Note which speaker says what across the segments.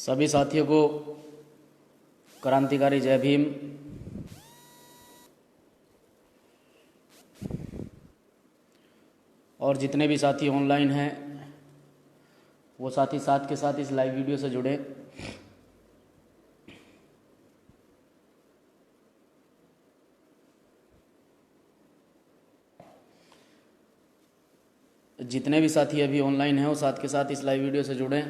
Speaker 1: सभी साथियों को क्रांतिकारी जय भीम। और जितने भी साथी ऑनलाइन हैं वो साथी साथ के साथ इस लाइव वीडियो से जुड़े। जितने भी साथी अभी ऑनलाइन हैं वो साथ के साथ इस लाइव वीडियो से जुड़ें।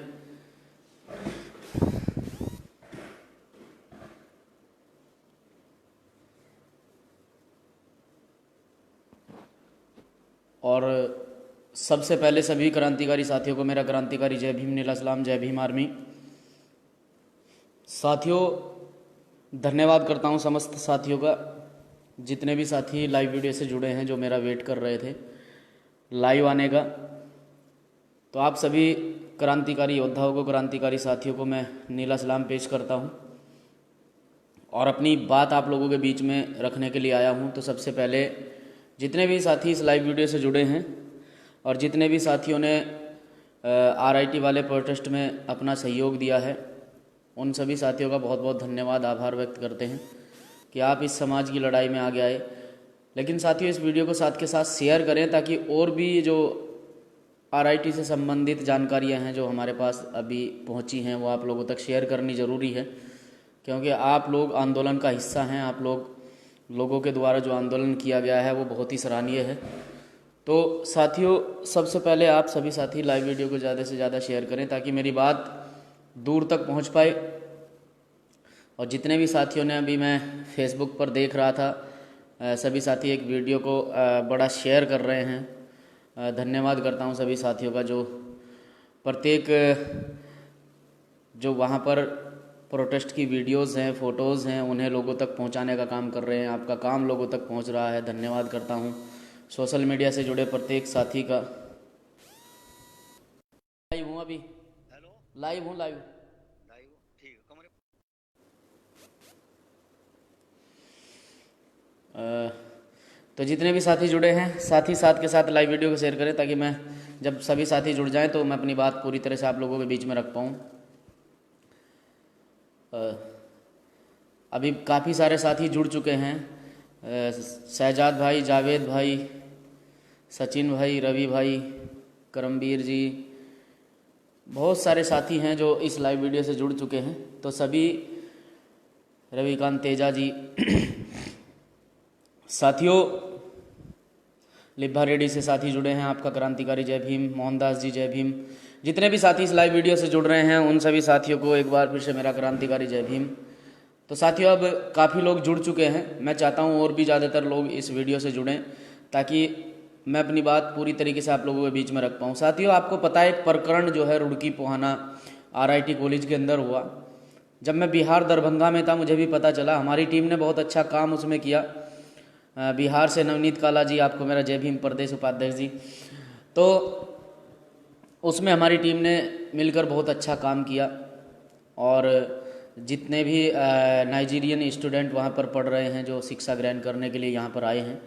Speaker 1: और सबसे पहले सभी क्रांतिकारी साथियों को मेरा क्रांतिकारी जय भीम, नीला सलाम, जय भीम आर्मी। साथियों धन्यवाद करता हूं समस्त साथियों का, जितने भी साथी लाइव वीडियो से जुड़े हैं, जो मेरा वेट कर रहे थे लाइव आने का। तो आप सभी क्रांतिकारी योद्धाओं को, क्रांतिकारी साथियों को मैं नीला सलाम पेश करता हूं और अपनी बात आप लोगों के बीच में रखने के लिए आया हूं। तो सबसे पहले जितने भी साथी इस लाइव वीडियो से जुड़े हैं और जितने भी साथियों ने RIT वाले प्रोटेस्ट में अपना सहयोग दिया है, उन सभी साथियों का बहुत बहुत धन्यवाद, आभार व्यक्त करते हैं कि आप इस समाज की लड़ाई में आगे आए। लेकिन साथियों इस वीडियो को साथ के साथ शेयर करें ताकि और भी जो RIT से संबंधित जानकारियां हैं जो हमारे पास अभी पहुंची हैं वो आप लोगों तक शेयर करनी ज़रूरी है, क्योंकि आप लोग आंदोलन का हिस्सा हैं। आप लोगों के द्वारा जो आंदोलन किया गया है वो बहुत ही सराहनीय है। तो साथियों सबसे पहले आप सभी साथी लाइव वीडियो को ज़्यादा से ज़्यादा शेयर करें ताकि मेरी बात दूर तक पहुंच पाए। और जितने भी साथियों ने, अभी मैं फेसबुक पर देख रहा था सभी साथी एक वीडियो को बड़ा शेयर कर रहे हैं। धन्यवाद करता हूं सभी साथियों का, जो प्रत्येक जो वहां पर प्रोटेस्ट की वीडियोस हैं, फ़ोटोज़ हैं, उन्हें लोगों तक पहुंचाने का काम कर रहे हैं। आपका काम लोगों तक पहुंच रहा है, धन्यवाद करता हूं सोशल मीडिया से जुड़े प्रत्येक साथी का। लाइव हूँ अभी,
Speaker 2: हेलो,
Speaker 1: लाइव हूँ लाइव।
Speaker 2: लाइव ठीक है कमरे।
Speaker 1: तो जितने भी साथी जुड़े हैं साथी साथ के साथ लाइव वीडियो को शेयर करें ताकि मैं जब सभी साथी जुड़ जाएं तो मैं अपनी बात पूरी तरह से आप लोगों के बीच में रख पाऊँ। अभी काफ़ी सारे साथी जुड़ चुके हैं। शहजाद भाई, जावेद भाई, सचिन भाई, रवि भाई, करमवीर जी, बहुत सारे साथी हैं जो इस लाइव वीडियो से जुड़ चुके हैं। तो सभी, रविकांत तेजा जी साथियों, लिब्भा रेड्डी से साथी जुड़े हैं, आपका क्रांतिकारी जय भीम। मोहनदास जी जय भीम। जितने भी साथी इस लाइव वीडियो से जुड़ रहे हैं उन सभी साथियों को एक बार फिर से मेरा क्रांतिकारी जय भीम। तो साथियों अब काफ़ी लोग जुड़ चुके हैं, मैं चाहता हूं और भी ज़्यादातर लोग इस वीडियो से जुड़ें ताकि मैं अपनी बात पूरी तरीके से आप लोगों के बीच में रख पाऊँ। साथियों आपको पता है एक प्रकरण जो है रुड़की पोहाना RIT कॉलेज के अंदर हुआ। जब मैं बिहार दरभंगा में था मुझे भी पता चला, हमारी टीम ने बहुत अच्छा काम उसमें किया। बिहार से नवनीत काला जी, आपको मेरा जय भीम, प्रदेश उपाध्यक्ष जी। तो उसमें हमारी टीम ने मिलकर बहुत अच्छा काम किया और जितने भी नाइजीरियन स्टूडेंट वहाँ पर पढ़ रहे हैं, जो शिक्षा ग्रहण करने के लिए यहाँ पर आए हैं,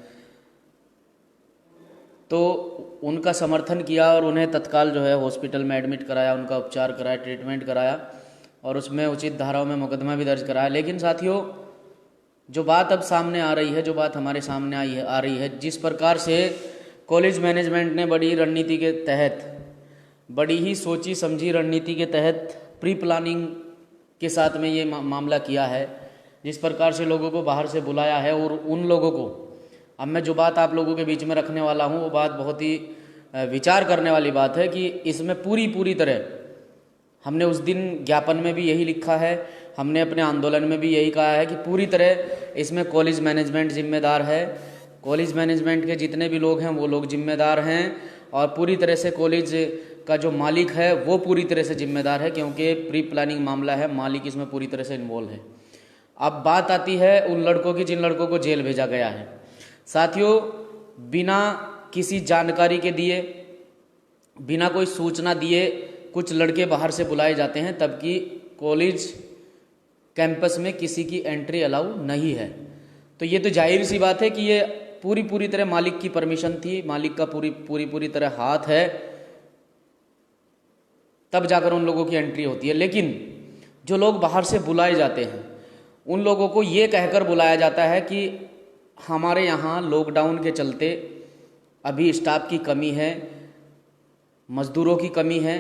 Speaker 1: तो उनका समर्थन किया और उन्हें तत्काल जो है हॉस्पिटल में एडमिट कराया, उनका उपचार कराया, ट्रीटमेंट कराया और उसमें उचित धाराओं में मुकदमा भी दर्ज कराया। लेकिन साथियों जो बात अब सामने आ रही है, जो बात हमारे सामने आ रही है, जिस प्रकार से कॉलेज मैनेजमेंट ने बड़ी रणनीति के तहत, बड़ी ही सोची समझी रणनीति के तहत प्री प्लानिंग के साथ में ये मामला किया है, जिस प्रकार से लोगों को बाहर से बुलाया है और उन लोगों को, अब मैं जो बात आप लोगों के बीच में रखने वाला हूँ वो बात बहुत ही विचार करने वाली बात है कि इसमें पूरी तरह, हमने उस दिन ज्ञापन में भी यही लिखा है, हमने अपने आंदोलन में भी यही कहा है कि पूरी तरह इसमें कॉलेज मैनेजमेंट जिम्मेदार है। कॉलेज मैनेजमेंट के जितने भी लोग हैं वो लोग जिम्मेदार हैं और पूरी तरह से कॉलेज का जो मालिक है वो पूरी तरह से जिम्मेदार है, क्योंकि प्री प्लानिंग मामला है, मालिक इसमें पूरी तरह से इन्वॉल्व है। अब बात आती है उन लड़कों की जिन लड़कों को जेल भेजा गया है। साथियों बिना किसी जानकारी के दिए, बिना कोई सूचना दिए कुछ लड़के बाहर से बुलाए जाते हैं, तबकि कॉलेज कैंपस में किसी की एंट्री अलाउ नहीं है। तो ये तो जाहिर सी बात है कि ये पूरी तरह मालिक की परमिशन थी, मालिक का पूरी तरह हाथ है, तब जाकर उन लोगों की एंट्री होती है। लेकिन जो लोग बाहर से बुलाए जाते हैं उन लोगों को ये कहकर बुलाया जाता है कि हमारे यहाँ लॉकडाउन के चलते अभी स्टाफ की कमी है, मज़दूरों की कमी है,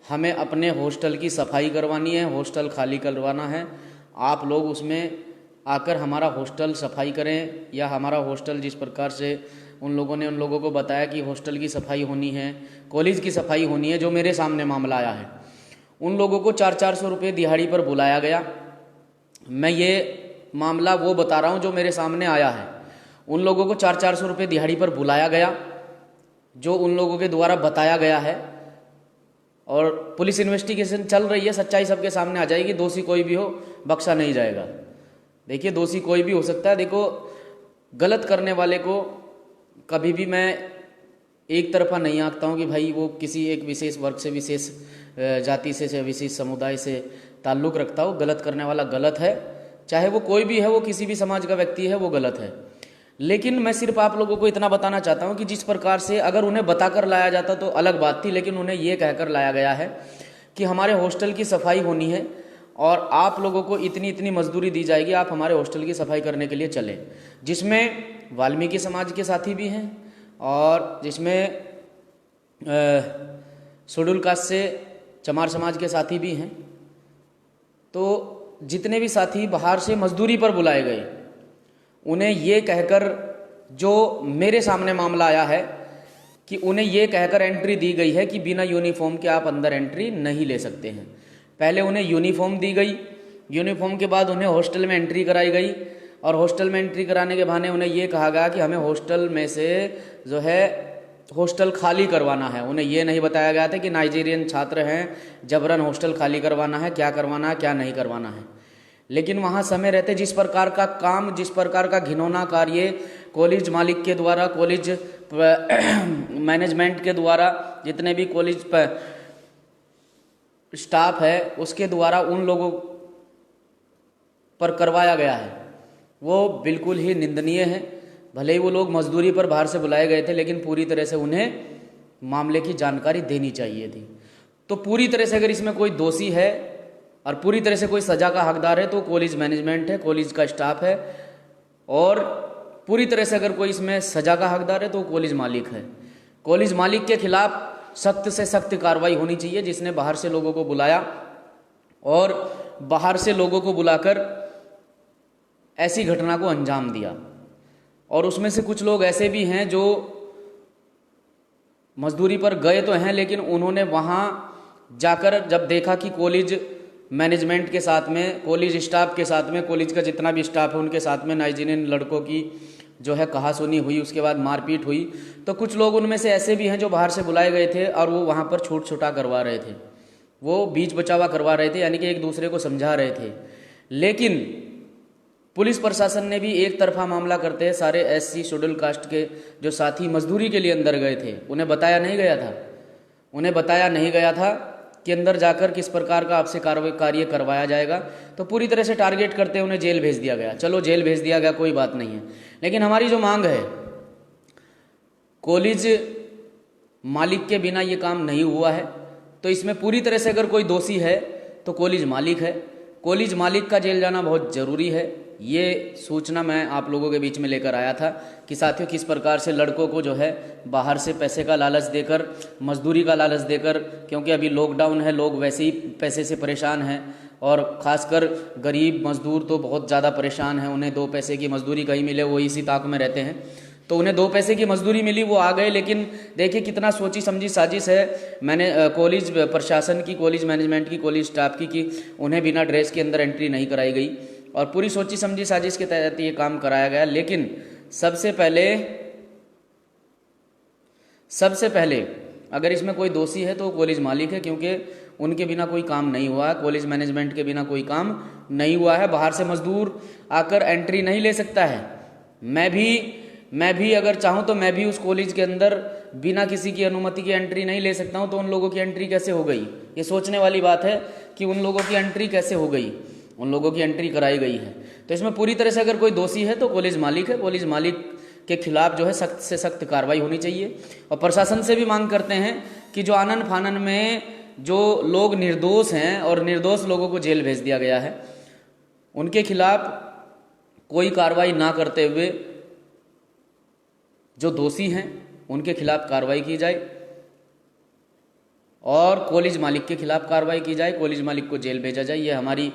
Speaker 1: हमें अपने हॉस्टल की सफाई करवानी है, हॉस्टल खाली करवाना है, आप लोग उसमें आकर हमारा हॉस्टल सफाई करें। या हमारा हॉस्टल जिस प्रकार से उन लोगों को बताया कि हॉस्टल की सफाई होनी है, कॉलेज की सफाई होनी है, जो मेरे सामने मामला आया है, उन लोगों को 400-400 रुपये दिहाड़ी पर बुलाया गया। मैं ये मामला वो बता रहा हूँ जो मेरे सामने आया है। उन लोगों को 400-400 रुपये दिहाड़ी पर बुलाया गया, जो उन लोगों के द्वारा बताया गया है, और पुलिस इन्वेस्टिगेशन चल रही है। सच्चाई सबके सामने आ जाएगी, दोषी कोई भी हो बख्शा नहीं जाएगा। देखिए, दोषी कोई भी हो सकता है। देखो, गलत करने वाले को कभी भी मैं एक तरफा नहीं आंकता हूँ कि भाई वो किसी एक विशेष वर्ग से, विशेष जाति से, विशेष समुदाय से ताल्लुक़ रखता हो। गलत करने वाला गलत है, चाहे वो कोई भी है, वो किसी भी समाज का व्यक्ति है, वो गलत है। लेकिन मैं सिर्फ आप लोगों को इतना बताना चाहता हूँ कि जिस प्रकार से अगर उन्हें बताकर लाया जाता तो अलग बात थी, लेकिन उन्हें ये कहकर लाया गया है कि हमारे हॉस्टल की सफाई होनी है और आप लोगों को इतनी इतनी मजदूरी दी जाएगी, आप हमारे हॉस्टल की सफाई करने के लिए चले। जिसमें वाल्मीकि समाज के साथी भी हैं और जिसमें शेड्यूल कास्ट से चमार समाज के साथी भी हैं। तो जितने भी साथी बाहर से मजदूरी पर बुलाए गए, उन्हें ये कहकर, जो मेरे सामने मामला आया है, कि उन्हें ये कहकर एंट्री दी गई है कि बिना यूनिफॉर्म के आप अंदर एंट्री नहीं ले सकते हैं। पहले उन्हें यूनिफॉर्म दी गई, यूनिफॉर्म के बाद उन्हें हॉस्टल में एंट्री कराई गई, और हॉस्टल में एंट्री कराने के बहाने उन्हें ये कहा गया कि हमें हॉस्टल में से जो है हॉस्टल खाली करवाना है। उन्हें ये नहीं बताया गया था कि नाइजीरियन छात्र हैं, जबरन हॉस्टल खाली करवाना है, क्या करवाना है, क्या नहीं करवाना है। लेकिन वहाँ समय रहते जिस प्रकार का काम, जिस प्रकार का घिनौना कार्य कॉलेज मालिक के द्वारा, कॉलेज मैनेजमेंट के द्वारा, जितने भी कॉलेज स्टाफ है उसके द्वारा उन लोगों पर करवाया गया है, वो बिल्कुल ही निंदनीय है। भले ही वो लोग मजदूरी पर बाहर से बुलाए गए थे, लेकिन पूरी तरह से उन्हें मामले की जानकारी देनी चाहिए थी। तो पूरी तरह से अगर इसमें कोई दोषी है और पूरी तरह से कोई सज़ा का हकदार है तो कॉलेज मैनेजमेंट है, कॉलेज का स्टाफ है, और पूरी तरह से अगर कोई इसमें सज़ा का हकदार है तो कॉलेज मालिक है। कॉलेज मालिक के खिलाफ सख्त से सख्त कार्रवाई होनी चाहिए, जिसने बाहर से लोगों को बुलाया और बाहर से लोगों को बुलाकर ऐसी घटना को अंजाम दिया। और उसमें से कुछ लोग ऐसे भी हैं जो मजदूरी पर गए तो हैं, लेकिन उन्होंने वहाँ जाकर जब देखा कि कॉलेज मैनेजमेंट के साथ में, कॉलेज स्टाफ के साथ में, कॉलेज का जितना भी स्टाफ है उनके साथ में नाइजीरियन लड़कों की जो है कहासुनी हुई, उसके बाद मारपीट हुई, तो कुछ लोग उनमें से ऐसे भी हैं जो बाहर से बुलाए गए थे और वो वहाँ पर छूट छुटा करवा रहे थे, वो बीच बचावा करवा रहे थे, यानी कि एक दूसरे को समझा रहे थे। लेकिन पुलिस प्रशासन ने भी एक तरफा मामला करते हैं सारे SC शेड्यूल कास्ट के जो साथी मजदूरी के लिए अंदर गए थे, उन्हें बताया नहीं गया था, उन्हें बताया नहीं गया था कि अंदर जाकर किस प्रकार का आपसे कार्य करवाया जाएगा। तो पूरी तरह से टारगेट करते उन्हें जेल भेज दिया गया। चलो जेल भेज दिया गया, कोई बात नहीं है, लेकिन हमारी जो मांग है, कॉलेज मालिक के बिना ये काम नहीं हुआ है, तो इसमें पूरी तरह से अगर कोई दोषी है तो कॉलेज मालिक है। कॉलेज मालिक का जेल जाना बहुत ज़रूरी है। ये सूचना मैं आप लोगों के बीच में लेकर आया था कि साथियों किस प्रकार से लड़कों को जो है बाहर से पैसे का लालच देकर, मजदूरी का लालच देकर, क्योंकि अभी लॉकडाउन है, लोग वैसे ही पैसे से परेशान हैं, और ख़ासकर गरीब मजदूर तो बहुत ज़्यादा परेशान हैं। उन्हें 2 पैसे की मजदूरी कहीं मिले वो इसी ताक में रहते हैं, तो उन्हें 2 पैसे की मजदूरी मिली, वो आ गए। लेकिन देखिए कितना सोची समझी साजिश है मैंने कॉलेज प्रशासन की, कॉलेज मैनेजमेंट की, कॉलेज स्टाफ की कि उन्हें बिना ड्रेस के अंदर एंट्री नहीं कराई गई, और पूरी सोची समझी साजिश के तहत ये काम कराया गया। लेकिन सबसे पहले अगर इसमें कोई दोषी है तो कॉलेज मालिक है, क्योंकि उनके बिना कोई काम नहीं हुआ है, कॉलेज मैनेजमेंट के बिना कोई काम नहीं हुआ है। बाहर से मजदूर आकर एंट्री नहीं ले सकता है। मैं भी अगर चाहूँ तो मैं भी उस कॉलेज के अंदर बिना किसी की अनुमति की एंट्री नहीं ले सकता हूँ, तो उन लोगों की एंट्री कैसे हो गई? ये सोचने वाली बात है कि उन लोगों की एंट्री कैसे हो गई, उन लोगों की एंट्री कराई गई है। तो इसमें पूरी तरह से अगर कोई दोषी है तो कॉलेज मालिक है। कॉलेज मालिक के खिलाफ जो है सख्त से सख्त कार्रवाई होनी चाहिए। और प्रशासन से भी मांग करते हैं कि जो आनन फानन में जो लोग निर्दोष हैं और निर्दोष लोगों को जेल भेज दिया गया है, उनके खिलाफ कोई कार्रवाई ना करते हुए जो दोषी हैं उनके खिलाफ कार्रवाई की जाए और कॉलेज मालिक के खिलाफ कार्रवाई की जाए, कॉलेज मालिक को जेल भेजा जाए। ये हमारी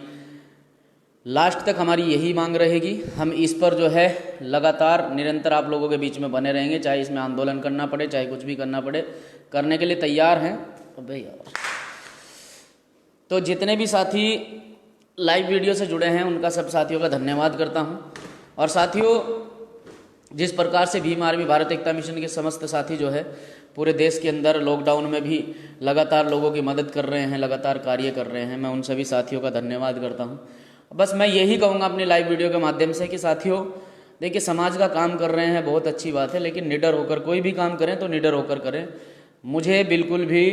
Speaker 1: लास्ट तक हमारी यही मांग रहेगी। हम इस पर जो है लगातार निरंतर आप लोगों के बीच में बने रहेंगे, चाहे इसमें आंदोलन करना पड़े, चाहे कुछ भी करना पड़े, करने के लिए तैयार हैं। तो भैया तो जितने भी साथी लाइव वीडियो से जुड़े हैं उनका सब साथियों का धन्यवाद करता हूं। और साथियों, जिस प्रकार से भीम आर्मी भारत एकता मिशन के समस्त साथी जो है पूरे देश के अंदर लॉकडाउन में भी लगातार लोगों की मदद कर रहे हैं, लगातार कार्य कर रहे हैं, मैं उन सभी साथियों का धन्यवाद करता हूं। बस मैं यही कहूँगा अपनी लाइव वीडियो के माध्यम से कि साथियों देखिए, समाज का काम कर रहे हैं बहुत अच्छी बात है, लेकिन निडर होकर कोई भी काम करें तो निडर होकर करें। मुझे बिल्कुल भी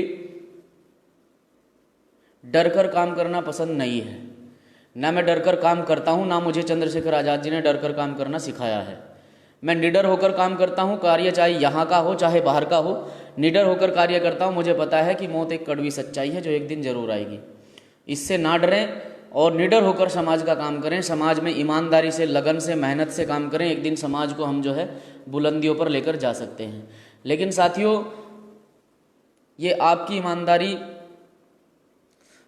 Speaker 1: डर कर काम करना पसंद नहीं है, ना मैं डर कर काम करता हूँ, ना मुझे चंद्रशेखर आज़ाद जी ने डर कर काम करना सिखाया है। मैं निडर होकर काम करता हूँ, कार्य चाहे यहाँ का हो चाहे बाहर का हो, निडर होकर कार्य करता हूँ। मुझे पता है कि मौत एक कड़वी सच्चाई है जो एक दिन जरूर आएगी। इससे ना डरें और निडर होकर समाज का काम करें, समाज में ईमानदारी से, लगन से, मेहनत से काम करें। एक दिन समाज को हम जो है बुलंदियों पर लेकर जा सकते हैं। लेकिन साथियों, ये आपकी ईमानदारी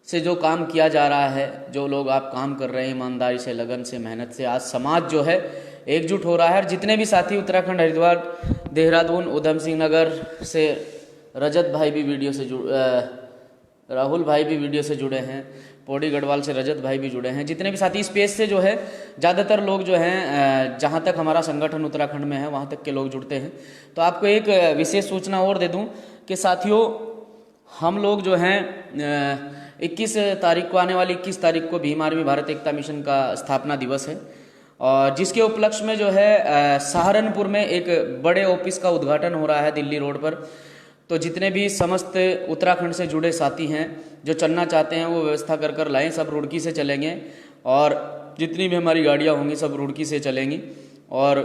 Speaker 1: से जो काम किया जा रहा है, जो लोग आप काम कर रहे हैं ईमानदारी से, लगन से, मेहनत से, आज समाज जो है एकजुट हो रहा है। और जितने भी साथी उत्तराखंड, हरिद्वार, देहरादून, उधम सिंह नगर से रजत भाई भी वीडियो से राहुल भाई भी वीडियो से जुड़े हैं, पौड़ी गढ़वाल से रजत भाई भी जुड़े हैं, जितने भी साथी स्पेस से जो है ज़्यादातर लोग जो हैं, जहाँ तक हमारा संगठन उत्तराखंड में है वहाँ तक के लोग जुड़ते हैं। तो आपको एक विशेष सूचना और दे दूँ कि साथियों, हम लोग जो हैं 21 तारीख को, आने वाली 21 तारीख को भीम आर्मी भारत एकता मिशन का स्थापना दिवस है, और जिसके उपलक्ष्य में जो है सहारनपुर में एक बड़े ऑफिस का उद्घाटन हो रहा है दिल्ली रोड पर। तो जितने भी समस्त उत्तराखंड से जुड़े साथी हैं जो चलना चाहते हैं वो व्यवस्था कर कर लाएँ। सब रुड़की से चलेंगे और जितनी भी हमारी गाड़ियाँ होंगी सब रुड़की से चलेंगी और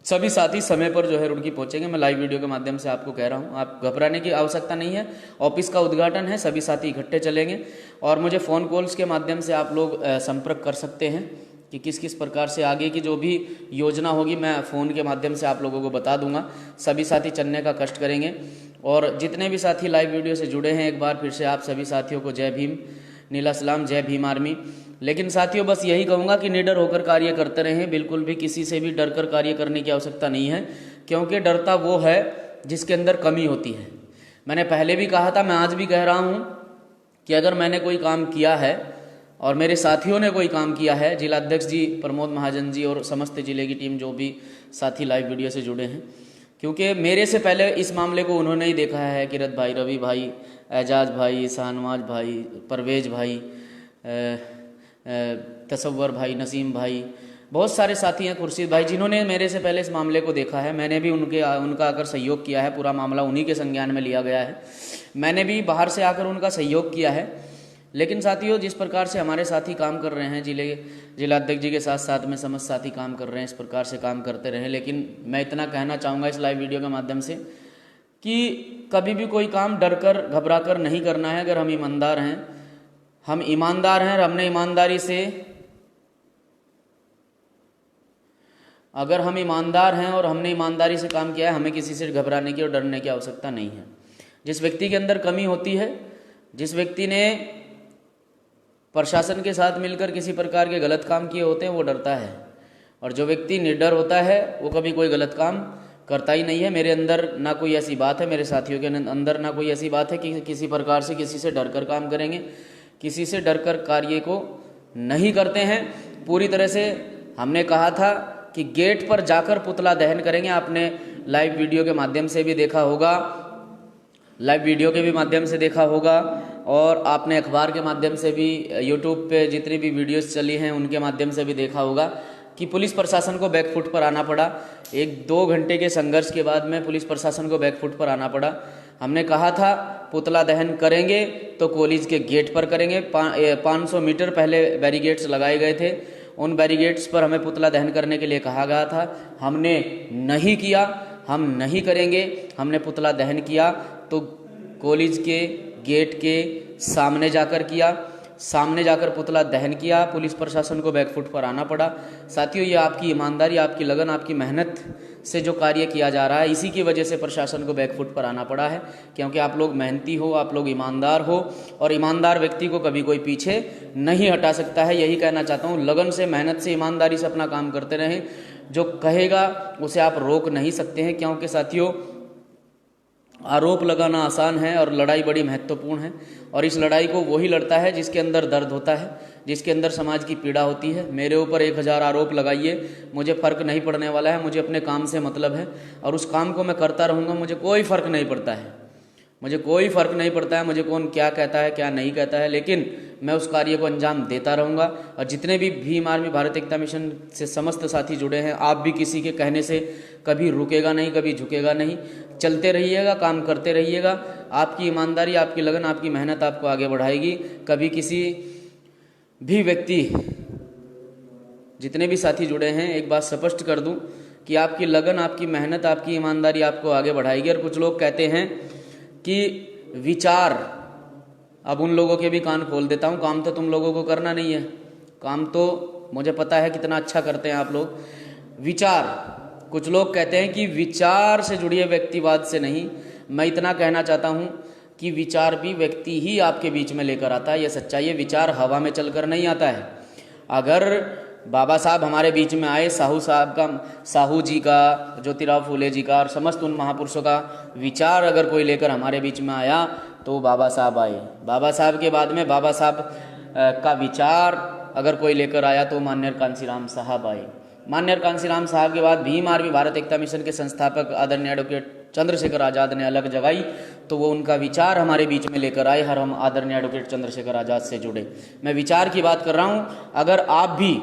Speaker 1: सभी साथी समय पर जो है रुड़की पहुंचेंगे। मैं लाइव वीडियो के माध्यम से आपको कह रहा हूं, आप घबराने की आवश्यकता नहीं है। ऑफिस का उद्घाटन है, सभी साथी इकट्ठे चलेंगे और मुझे फ़ोन कॉल्स के माध्यम से आप लोग संपर्क कर सकते हैं कि किस किस प्रकार से आगे की जो भी योजना होगी मैं फ़ोन के माध्यम से आप लोगों को बता दूंगा। सभी साथी चलने का कष्ट करेंगे। और जितने भी साथी लाइव वीडियो से जुड़े हैं, एक बार फिर से आप सभी साथियों को जय भीम, नीला सलाम, जय भीम आर्मी। लेकिन साथियों, बस यही कहूँगा कि निडर होकर कार्य करते रहें, बिल्कुल भी किसी से भी डर कर कार्य करने की आवश्यकता नहीं है, क्योंकि डरता वो है जिसके अंदर कमी होती है। मैंने पहले भी कहा था, मैं आज भी कह रहा हूँ कि अगर मैंने कोई काम किया है और मेरे साथियों ने कोई काम किया है, जिला अध्यक्ष जी प्रमोद महाजन जी और समस्त जिले की टीम जो भी साथी लाइव वीडियो से जुड़े हैं, क्योंकि मेरे से पहले इस मामले को उन्होंने ही देखा है, किरत भाई, रवि भाई, एजाज भाई, शाहनवाज भाई, परवेज भाई, तसव्वर भाई, नसीम भाई, बहुत सारे साथी हैं, खुर्शीद भाई, जिन्होंने मेरे से पहले इस मामले को देखा है। मैंने भी उनका आकर सहयोग किया है, पूरा मामला उन्हीं के संज्ञान में लिया गया है। मैंने भी बाहर से आकर उनका सहयोग किया है। लेकिन साथियों, जिस प्रकार से हमारे साथी काम कर रहे हैं, जिला अध्यक्ष जी के साथ साथ में समस्त साथी काम कर रहे हैं, इस प्रकार से काम करते रहें। लेकिन मैं इतना कहना चाहूँगा इस लाइव वीडियो के माध्यम से कि कभी भी कोई काम डर कर, घबरा कर नहीं करना है। अगर हम ईमानदार हैं, हम ईमानदार हैं और हमने ईमानदारी से, अगर हम ईमानदार हैं और हमने ईमानदारी से काम किया है, हमें किसी से घबराने की और डरने की आवश्यकता नहीं है। जिस व्यक्ति के अंदर कमी होती है, जिस व्यक्ति ने प्रशासन के साथ मिलकर किसी प्रकार के गलत काम किए होते हैं, वो डरता है। और जो व्यक्ति निडर होता है वो कभी कोई गलत काम करता ही नहीं है। मेरे अंदर ना कोई ऐसी बात है, मेरे साथियों के अंदर ना कोई ऐसी बात है कि किसी प्रकार से किसी से डर कर काम करेंगे। किसी से डर कर कार्य को नहीं करते हैं। पूरी तरह से हमने कहा था कि गेट पर जाकर पुतला दहन करेंगे। आपने लाइव वीडियो के माध्यम से भी देखा होगा, लाइव वीडियो के भी माध्यम से देखा होगा, और आपने अखबार के माध्यम से भी, यूट्यूब पे जितनी भी वीडियोस चली हैं उनके माध्यम से भी देखा होगा कि पुलिस प्रशासन को बैकफुट पर आना पड़ा। 1-2 घंटे के संघर्ष के बाद में पुलिस प्रशासन को बैकफुट पर आना पड़ा। हमने कहा था पुतला दहन करेंगे तो कॉलेज के गेट पर करेंगे। 500 मीटर पहले बैरिकेड्स लगाए गए थे, उन बैरिकेड्स पर हमें पुतला दहन करने के लिए कहा गया था। हमने नहीं किया, हम नहीं करेंगे। हमने पुतला दहन किया तो कॉलेज के गेट के सामने जाकर किया, सामने जाकर पुतला दहन किया, पुलिस प्रशासन को बैकफुट पर आना पड़ा। साथियों, ये आपकी ईमानदारी, आपकी लगन, आपकी मेहनत से जो कार्य किया जा रहा है, इसी की वजह से प्रशासन को बैकफुट पर आना पड़ा है, क्योंकि आप लोग मेहनती हो, आप लोग ईमानदार हो, और ईमानदार व्यक्ति को कभी कोई पीछे नहीं हटा सकता है। यही कहना चाहता हूँ, लगन से, मेहनत से, ईमानदारी से अपना काम करते रहें। जो कहेगा उसे आप रोक नहीं सकते हैं, क्योंकि साथियों आरोप लगाना आसान है और लड़ाई बड़ी महत्वपूर्ण है। और इस लड़ाई को वही लड़ता है जिसके अंदर दर्द होता है, जिसके अंदर समाज की पीड़ा होती है। मेरे ऊपर 1000 आरोप लगाइए, मुझे फ़र्क नहीं पड़ने वाला है। मुझे अपने काम से मतलब है और उस काम को मैं करता रहूँगा। मुझे कोई फ़र्क नहीं पड़ता है, मुझे कोई फ़र्क नहीं पड़ता है मुझे कौन क्या कहता है क्या नहीं कहता है, लेकिन मैं उस कार्य को अंजाम देता रहूँगा। और जितने भी भीम आर्मी भारत एकता मिशन से समस्त साथी जुड़े हैं, आप भी किसी के कहने से कभी रुकेगा नहीं, कभी झुकेगा नहीं। चलते रहिएगा, काम करते रहिएगा। आपकी ईमानदारी, आपकी लगन, आपकी मेहनत आपको आगे बढ़ाएगी। कभी किसी भी व्यक्ति, जितने भी साथी जुड़े हैं, एक बात स्पष्ट कर दूं कि आपकी लगन, आपकी मेहनत, आपकी ईमानदारी आपको आगे बढ़ाएगी। और कुछ लोग कहते हैं कि विचार, अब उन लोगों के भी कान खोल देता हूं, काम तो तुम लोगों को करना नहीं है, काम तो मुझे पता है कितना अच्छा करते हैं आप लोग। विचार, कुछ लोग कहते हैं कि विचार से जुड़िए, व्यक्तिवाद से नहीं। मैं इतना कहना चाहता हूं कि विचार भी व्यक्ति ही आपके बीच में लेकर आता है, यह सच्चाई है। विचार हवा में चलकर नहीं आता है। अगर बाबा साहब हमारे बीच में आए, साहू साहब का, साहू जी का, ज्योतिराव फूले जी का और समस्त उन महापुरुषों का विचार अगर कोई लेकर हमारे बीच में आया तो बाबा साहब आए। बाबा साहब के बाद में बाबा साहब का विचार अगर कोई लेकर आया तो माननीय कांसीराम साहब आए। माननीय कांसीराम साहब के बाद भीम आर्मी भारत एकता मिशन के संस्थापक आदरणीय एडवोकेट चंद्रशेखर आज़ाद ने अलग जगाई, तो वो उनका विचार हमारे बीच में लेकर आए और हम आदरणीय एडवोकेट चंद्रशेखर आज़ाद से जुड़े। मैं विचार की बात कर रहा हूँ। अगर आप भी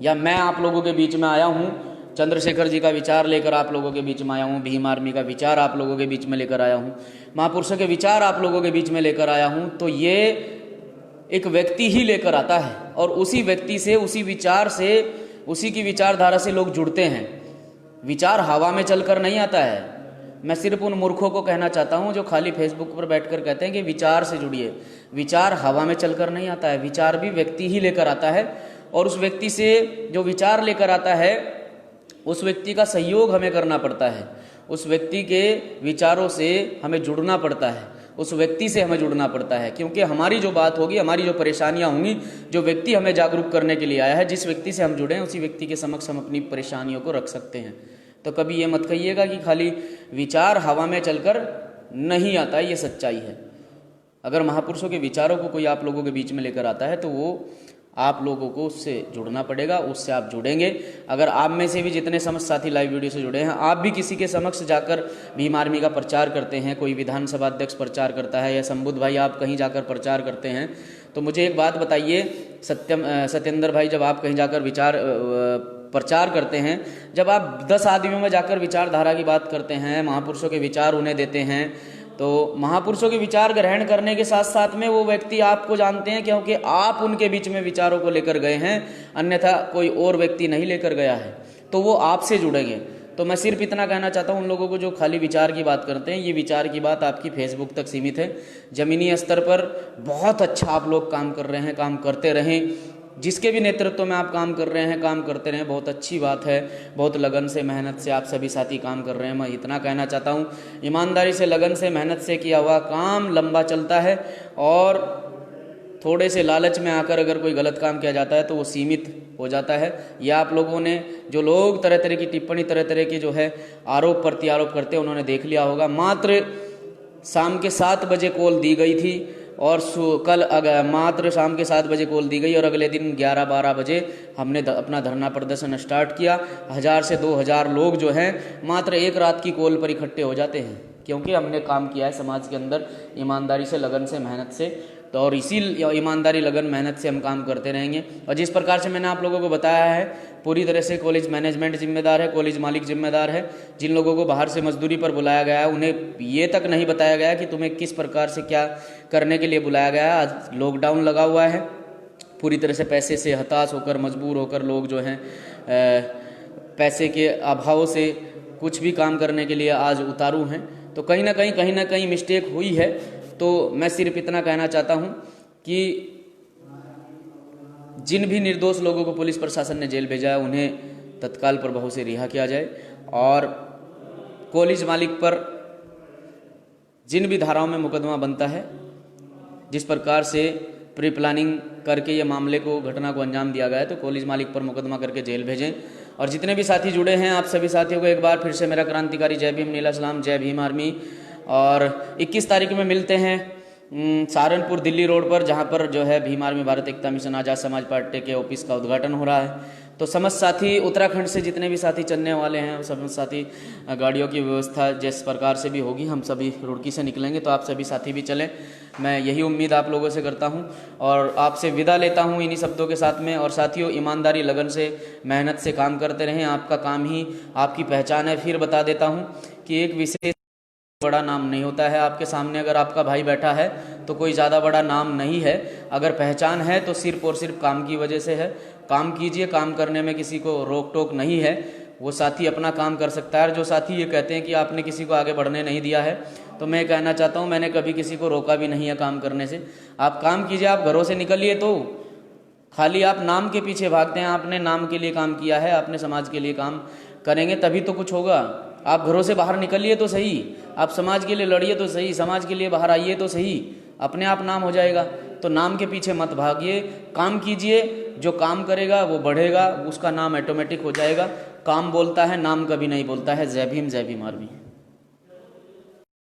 Speaker 1: या मैं आप लोगों के बीच में आया हूँ, चंद्रशेखर जी का विचार लेकर आप लोगों के बीच में आया हूँ, भीम आर्मी का विचार आप लोगों के बीच में लेकर आया हूँ, महापुरुषों के विचार आप लोगों के बीच में लेकर आया हूँ, तो ये एक व्यक्ति ही लेकर आता है और उसी व्यक्ति से, उसी विचार से, उसी की विचारधारा से लोग जुड़ते हैं। विचार हवा में चलकर नहीं आता है। मैं सिर्फ उन मूर्खों को कहना चाहता हूं जो खाली फेसबुक पर बैठकर कहते हैं कि विचार से जुड़िए। विचार हवा में चलकर नहीं आता है, विचार भी व्यक्ति ही लेकर आता है और उस व्यक्ति से जो विचार लेकर आता है उस व्यक्ति का सहयोग हमें करना पड़ता है, उस व्यक्ति के विचारों से हमें जुड़ना पड़ता है, उस व्यक्ति से हमें जुड़ना पड़ता है, क्योंकि हमारी जो बात होगी, हमारी जो परेशानियां होंगी, जो व्यक्ति हमें जागरूक करने के लिए आया है, जिस व्यक्ति से हम जुड़े हैं उसी व्यक्ति के समक्ष हम अपनी परेशानियों को रख सकते हैं। तो कभी ये मत कहिएगा कि खाली विचार हवा में चलकर नहीं आता है, ये सच्चाई है। अगर महापुरुषों के विचारों को कोई आप लोगों के बीच में लेकर आता है तो वो आप लोगों को उससे जुड़ना पड़ेगा, उससे आप जुड़ेंगे। अगर आप में से भी जितने समस्त साथी लाइव वीडियो से जुड़े हैं, आप भी किसी के समक्ष जाकर भीम आर्मी का प्रचार करते हैं, कोई विधानसभा अध्यक्ष प्रचार करता है या संबुद्ध भाई आप कहीं जाकर प्रचार करते हैं, तो मुझे एक बात बताइए सत्येंद्र भाई, जब आप कहीं जाकर प्रचार करते हैं, जब आप 10 आदमियों में जाकर विचारधारा की बात करते हैं, महापुरुषों के विचार उन्हें देते हैं, तो महापुरुषों के विचार ग्रहण करने के साथ साथ में वो व्यक्ति आपको जानते हैं, क्योंकि आप उनके बीच में विचारों को लेकर गए हैं, अन्यथा कोई और व्यक्ति नहीं लेकर गया है, तो वो आपसे जुड़ेंगे। तो मैं सिर्फ इतना कहना चाहता हूँ उन लोगों को जो खाली विचार की बात करते हैं, ये विचार की बात आपकी फेसबुक तक सीमित है। जमीनी स्तर पर बहुत अच्छा आप लोग काम कर रहे हैं, काम करते रहें। जिसके भी नेतृत्व में आप काम कर रहे हैं, काम करते रहें, बहुत अच्छी बात है। बहुत लगन से, मेहनत से आप सभी साथी काम कर रहे हैं। मैं इतना कहना चाहता हूँ, ईमानदारी से, लगन से, मेहनत से किया हुआ काम लंबा चलता है और थोड़े से लालच में आकर अगर कोई गलत काम किया जाता है तो वो सीमित हो जाता है। या आप लोगों ने, जो लोग तरह तरह की टिप्पणी, तरह तरह की जो है आरोप प्रत्यारोप करते हैं, उन्होंने देख लिया होगा। मात्र शाम के 7 बजे कॉल दी गई थी और कल मात्र शाम के 7 बजे कॉल दी गई और अगले दिन 11-12 बजे हमने अपना धरना प्रदर्शन स्टार्ट किया। 1000 से 2000 लोग जो हैं मात्र एक रात की कॉल पर इकट्ठे हो जाते हैं, क्योंकि हमने काम किया है समाज के अंदर ईमानदारी से, लगन से, मेहनत से। तो और इसी ईमानदारी, लगन, मेहनत से हम काम करते रहेंगे। और जिस प्रकार से मैंने आप लोगों को बताया है, पूरी तरह से कॉलेज मैनेजमेंट जिम्मेदार है, कॉलेज मालिक जिम्मेदार है। जिन लोगों को बाहर से मजदूरी पर बुलाया गया है उन्हें ये तक नहीं बताया गया कि तुम्हें किस प्रकार से क्या करने के लिए बुलाया गया है। आज लॉकडाउन लगा हुआ है, पूरी तरह से पैसे से हताश होकर, मजबूर होकर लोग जो हैं पैसे के अभाव से कुछ भी काम करने के लिए आज उतारू हैं। तो कहीं ना कहीं मिस्टेक हुई है तो मैं सिर्फ इतना कहना चाहता हूँ कि जिन भी निर्दोष लोगों को पुलिस प्रशासन ने जेल भेजा है उन्हें तत्काल प्रभाव से रिहा किया जाए, और कॉलेज मालिक पर जिन भी धाराओं में मुकदमा बनता है, जिस प्रकार से प्री प्लानिंग करके ये मामले को, घटना को अंजाम दिया गया है, तो कॉलेज मालिक पर मुकदमा करके जेल भेजें। और जितने भी साथी जुड़े हैं, आप सभी साथियों को एक बार फिर से मेरा क्रांतिकारी जय भीम, नीला सलाम, जय भीम आर्मी। और 21 तारीख में मिलते हैं सहारनपुर दिल्ली रोड पर, जहाँ पर जो है भीम आर्मी भारत एकता मिशन आज़ाद समाज पार्टी के ऑफिस का उद्घाटन हो रहा है। तो समस्त साथी, उत्तराखंड से जितने भी साथी चलने वाले हैं, समस्त साथी, गाड़ियों की व्यवस्था जिस प्रकार से भी होगी, हम सभी रुड़की से निकलेंगे, तो आप सभी साथी भी चलें। मैं यही उम्मीद आप लोगों से करता हूं और आपसे विदा लेता हूं इन्हीं शब्दों के साथ में। और साथियों, ईमानदारी, लगन से, मेहनत से काम करते रहें, आपका काम ही आपकी पहचान है। फिर बता देता हूँ कि एक विशेष बड़ा नाम नहीं होता है। आपके सामने अगर आपका भाई बैठा है तो कोई ज़्यादा बड़ा नाम नहीं है। अगर पहचान है तो सिर्फ और सिर्फ काम की वजह से है। काम कीजिए, काम करने में किसी को रोक टोक नहीं है, वो साथी अपना काम कर सकता है। और जो साथी ये कहते हैं कि आपने किसी को आगे बढ़ने नहीं दिया है, तो मैं कहना चाहता हूँ, मैंने कभी किसी को रोका भी नहीं है काम करने से। आप काम कीजिए, आप घरों से निकलिए, तो खाली आप नाम के पीछे भागते हैं। आपने नाम के लिए काम किया है, आपने समाज के लिए काम करेंगे तभी तो कुछ होगा। आप घरों से बाहर निकलिए तो सही, आप समाज के लिए लड़िए तो सही, समाज के लिए बाहर आइए तो सही, अपने आप नाम हो जाएगा। तो नाम के पीछे मत भागिए, काम कीजिए। जो काम करेगा वो बढ़ेगा, उसका नाम ऑटोमेटिक हो जाएगा। काम बोलता है, नाम कभी नहीं बोलता है। जय भीम, जय भीम आर्मी।